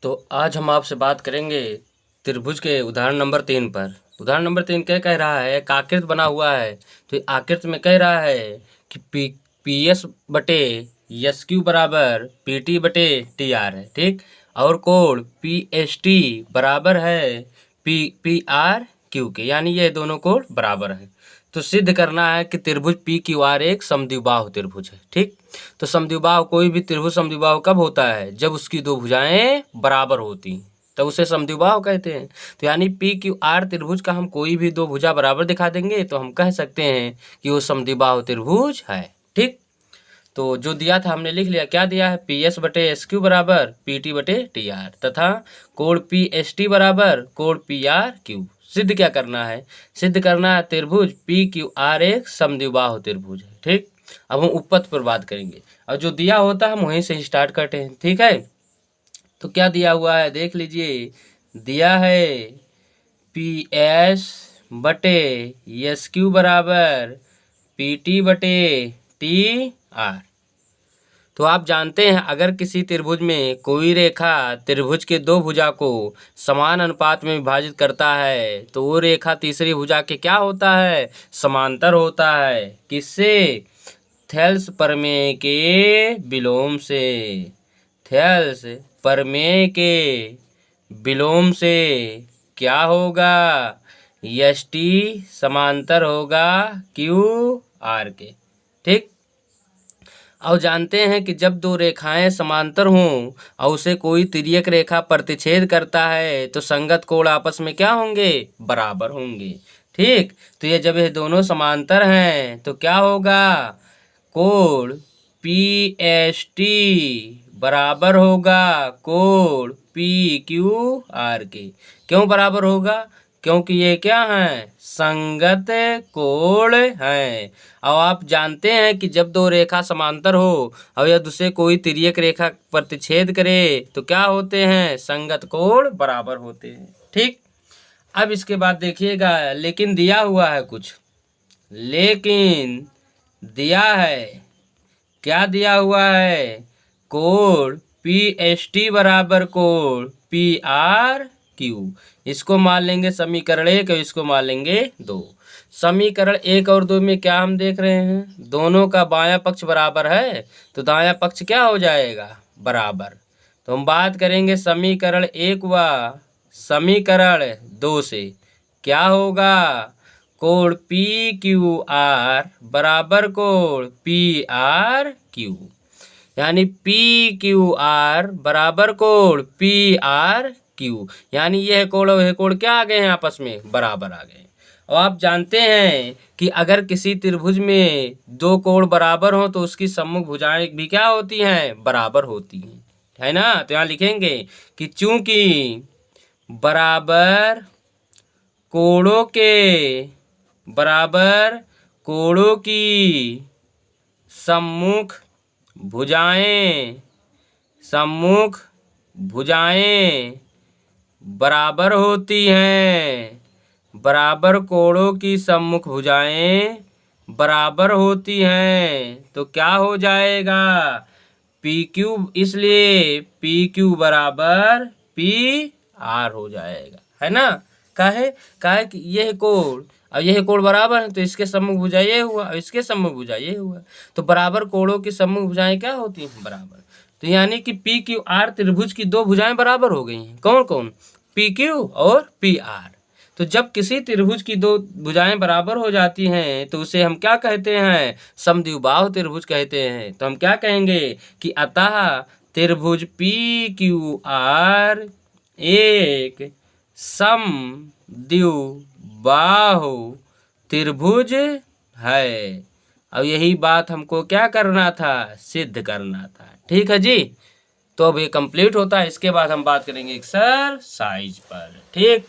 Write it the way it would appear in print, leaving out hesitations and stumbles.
तो आज हम आपसे बात करेंगे त्रिभुज के उदाहरण नंबर 3 पर। उदाहरण नंबर 3 क्या कह रहा है? एक आकृति बना हुआ है, तो आकृति में कह रहा है कि पी एस बटे एस क्यू बराबर पी टी बटे टी आर है, ठीक। और कोण पी एस टी बराबर है पी आर क्यू के, यानी ये दोनों कोण बराबर हैं। तो सिद्ध करना है कि त्रिभुज पी क्यू आर एक समद्विबाहु त्रिभुज है, ठीक। तो समद्विबाहु, कोई भी त्रिभुज समद्विबाहु कब होता है? जब उसकी दो भुजाएं बराबर होती हैं, तब उसे समद्विबाहु कहते हैं। तो यानी पी क्यू आर त्रिभुज का हम कोई भी दो भुजा बराबर दिखा देंगे तो हम कह सकते हैं कि वो समद्विबाहु त्रिभुज है, ठीक। तो जो दिया था हमने लिख लिया। क्या दिया है? पी एस बटे एस क्यू बराबर पी टी बटे टी आर तथा कोण पी एस टी बराबर कोण पी आर क्यू। सिद्ध क्या करना है? सिद्ध करना है त्रिभुज पी क्यू आर एक समद्विबाहु त्रिभुज है, ठीक। अब हम उपपत्ति पर बात करेंगे और जो दिया होता है हम वहीं से स्टार्ट करते हैं, ठीक है। तो क्या दिया हुआ है देख लीजिए। दिया है पी एस बटे एस क्यू बराबर पी टी बटे टी आर। तो आप जानते हैं अगर किसी त्रिभुज में कोई रेखा त्रिभुज के दो भुजा को समान अनुपात में विभाजित करता है तो वो रेखा तीसरी भुजा के क्या होता है? समांतर होता है। किससे? थेल्स प्रमेय के विलोम से। थेल्स प्रमेय के विलोम से क्या होगा? एस टी समांतर होगा क्यू आर के, ठीक। और जानते हैं कि जब दो रेखाएं समांतर हों और उसे कोई तिर्यक रेखा प्रतिच्छेद करता है तो संगत कोण आपस में क्या होंगे? बराबर होंगे, ठीक। तो ये जब ये दोनों समांतर हैं तो क्या होगा? कोण पी एस टी बराबर होगा कोण पी क्यू आर के। क्यों बराबर होगा? क्योंकि ये क्या हैं? संगत कोण हैं। और आप जानते हैं कि जब दो रेखा समांतर हो और यह दूसरे कोई तिर्यक रेखा प्रतिच्छेद करे तो क्या होते हैं? संगत कोण बराबर होते हैं, ठीक। अब इसके बाद देखिएगा, लेकिन दिया हुआ है कुछ। लेकिन दिया है, क्या दिया हुआ है? कोण पी एस टी बराबर कोण पी आर क्यू। इसको मान लेंगे समीकरण 1 और इसको मान लेंगे 2। समीकरण 1 और 2 में क्या हम देख रहे हैं? दोनों का बायां पक्ष बराबर है तो दायां पक्ष क्या हो जाएगा? बराबर। तो हम बात करेंगे समीकरण 1 व समीकरण 2 से। क्या होगा? कोण पी क्यू आर बराबर कोण पी आर क्यू, यानी पी क्यू आर बराबर कोण पी आर क्यू, यानी यह कोण और यह कोण क्या आ गए हैं? आपस में बराबर आ गए। और आप जानते हैं कि अगर किसी त्रिभुज में दो कोण बराबर हो तो उसकी सम्मुख भुजाएं भी क्या होती हैं? बराबर होती हैं, है ना। तो यहाँ लिखेंगे कि चूंकि बराबर कोणों के बराबर कोणों की सम्मुख भुजाएं बराबर होती हैं। बराबर कोणों की सम्मुख भुजाएं बराबर होती हैं तो क्या हो जाएगा? पी क्यू, इसलिए पी क्यू बराबर पी आर हो जाएगा, है ना। काहे कि यह कोण और यह कोण बराबर है तो इसके सम्मुख भुजा ये हुआ और इसके सम्मुख भुजा ये हुआ। तो बराबर कोणों की सम्मुख भुजाएं क्या होती हैं? बराबर। तो यानी कि पी क्यू आर त्रिभुज की दो भुजाएं बराबर हो गई हैं। कौन कौन? पी क्यू और पी आर। तो जब किसी त्रिभुज की दो भुजाएं बराबर हो जाती हैं तो उसे हम क्या कहते हैं? समद्विबाहु त्रिभुज कहते हैं। तो हम क्या कहेंगे कि अतः त्रिभुज पी क्यू आर एक समद्विबाहु त्रिभुज है। और यही बात हमको क्या करना था? सिद्ध करना था, ठीक है जी। तो अब ये कंप्लीट होता है, इसके बाद हम बात करेंगे एक्सरसाइज पर, ठीक।